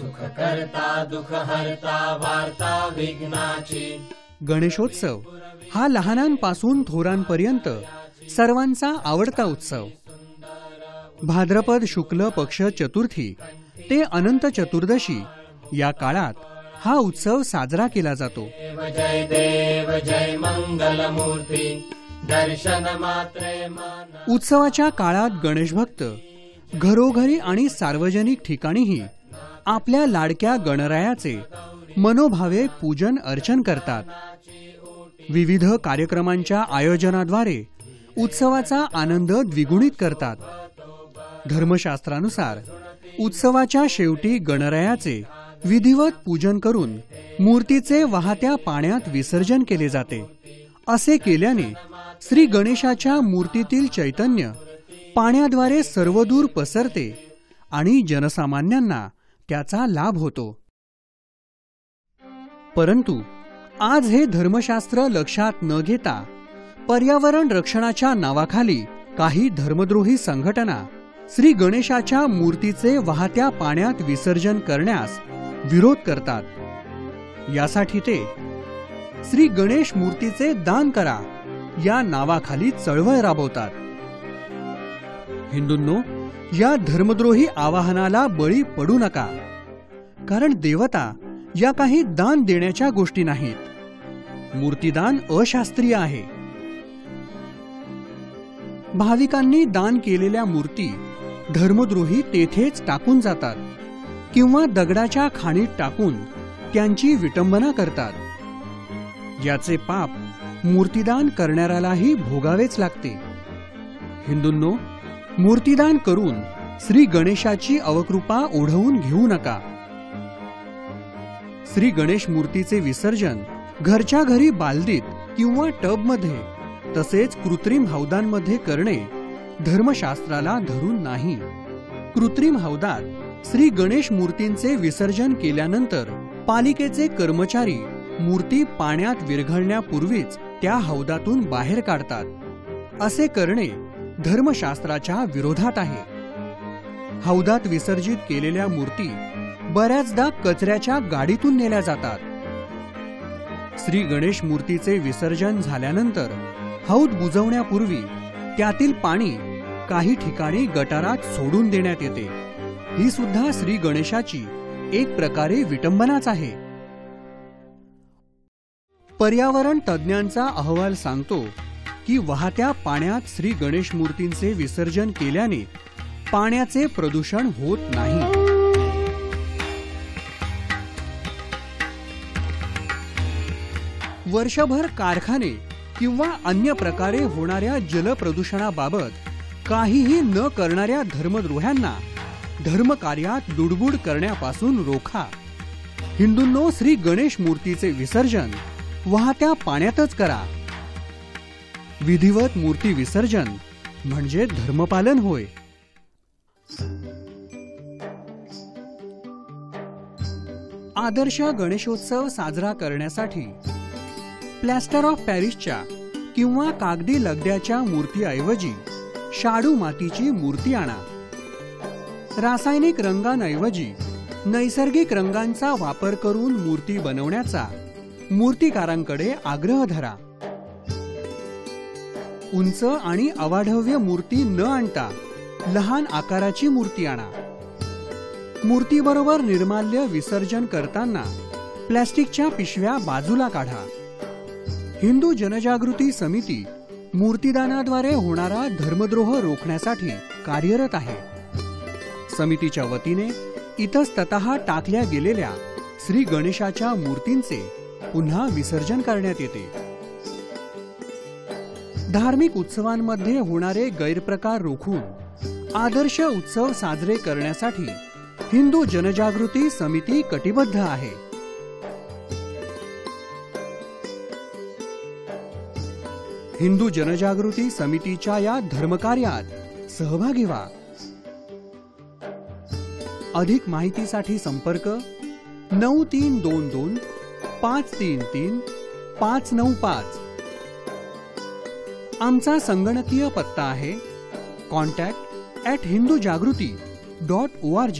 सुख करता दुःख हरता वार्ता विघ्नाची। गणेशोत्सव हा लहानांपासून थोरांपर्यंत सर्वांचा आवडता उत्सव। भाद्रपद शुक्ल पक्ष चतुर्थी ते अनंत चतुर्दशी या काळात हा उत्सव साजरा केला जातो। जय देव जय मंगलमूर्ती दर्शन मात्रे मन। उत्सवाच्या काळात गणेश भक्त घरोघरी आणि सार्वजनिक ठिकाणीही आपल्या लाडक्या गणरायाचे मनोभावे पूजन अर्चन करतात। विविध कार्यक्रमांच्या आयोजनाद्वारे उत्सवाचा आनंद द्विगुणित करतात। धर्मशास्त्रानुसार उत्सवाच्या शेवटी गणरायाचे विधिवत पूजन करून मूर्तीचे वाहत्या पाण्यात विसर्जन केले जाते। असे केल्याने श्री गणेशाच्या मूर्तीतील चैतन्य पाण्याद्वारे सर्वदूर पसरते आणि जनसामान्यांना त्याचा लाभ होतो। परंतु आज हे धर्मशास्त्र लक्षात न घेता पर्यावरण रक्षणाच्या नावाखाली काही धर्मद्रोही संघटना श्री गणेशाच्या मूर्तीचे वाहत्या पाण्यात विसर्जन करण्यास विरोध करतात। यासाठी ते श्री गणेश मूर्तीचे दान करा या नावाखाली चळवळ राबवतात। हिंदूंनो, या धर्मद्रोही आवाहनाला बळी पडू नका, कारण देवता या काही दान देण्याच्या गोष्टी नाहीत। मूर्तिदान अशास्त्रीय आहे। भाविकांनी दान केलेल्या मूर्ती धर्मद्रोही तेथेच टाकून जातात किंवा दगडाच्या खाणीत टाकून त्यांची विटंबना करतात। याचे पाप मूर्तिदान करणाऱ्यालाही भोगावेच लागते। हिंदूंनो, मूर्तिदान करून श्री गणेशाची अवकृपा ओढवून घेऊ नका। श्री गणेश मूर्तीचे विसर्जन घरच्या घरी बालदीत किंवा टबमध्ये तसेच कृत्रिम हौदांमध्ये करणे धर्मशास्त्राला धरून नाही। कृत्रिम हौदात श्री गणेश मूर्तींचे विसर्जन केल्यानंतर पालिकेचे कर्मचारी मूर्ती पाण्यात विरघळण्यापूर्वीच त्या हौदातून बाहेर काढतात। असे करणे धर्मशास्त्राच्या विरोधात आहे। हौदात विसर्जित केलेल्या मूर्ती बऱ्याचदा कचऱ्याच्या गाडीतून नेल्या जातात। श्री गणेश मूर्तीचे विसर्जन झाल्यानंतर हौद बुजवण्यापूर्वी त्यातील पाणी काही ठिकाणी गटारात सोडून देण्यात येते। ही सुद्धा श्री गणेशाची एक प्रकारे विटंबनाच आहे। पर्यावरण तज्ञांचा अहवाल सांगतो की वाहत्या पाण्यात श्री गणेश मूर्तींचे विसर्जन केल्याने पाण्याचे प्रदूषण होत नाही। वर्षभर कारखाने किंवा अन्य प्रकारे होणाऱ्या जलप्रदूषणाबाबत काहीही न करणाऱ्या धर्मद्रोह्यांना धर्मकार्यात लुडबुड करण्यापासून रोखा। हिंदूंनो, श्री गणेश मूर्तीचे विसर्जन वाहत्या पाण्यातच करा। विधिवत मूर्ती विसर्जन म्हणजे धर्मपालन होय। आदर्श गणेशोत्सव साजरा करण्यासाठी प्लॅस्टर ऑफ पॅरिसच्या किंवा कागदी लगद्याच्या मूर्तीऐवजी शाडू मातीची मूर्ती आणा। रासायनिक रंगांऐवजी नैसर्गिक रंगांचा वापर करून मूर्ती बनवण्याचा मूर्तिकारांकडे आग्रह धरा। उंच आणि अवाढव्य मूर्ती न आणता लहान आकाराची मूर्ती आणा। मूर्तीबरोबर निर्माल्य विसर्जन करताना प्लास्टिकच्या पिशव्या बाजूला काढा। हिंदू जनजागृती समिती मूर्तिदानाद्वारे होणारा धर्मद्रोह रोखण्यासाठी कार्यरत आहे। समितीच्या वतीने इतस्ततः टाकल्या गेलेल्या श्री गणेशाच्या मूर्तींचे पुन्हा विसर्जन करण्यात येते। धार्मिक उत्सवांमध्ये होणारे गैरप्रकार रोखून आदर्श उत्सव साजरे करण्यासाठी हिंदू जनजागृती समिती कटिबद्ध आहे। हिंदू जनजागृती समितीच्या या धर्मकार्यात सहभागी व्हा। अधिक माहितीसाठी संपर्क 9322 533 595। आमचा संगणकीय पत्ता आहे contact@hindujagriti.org।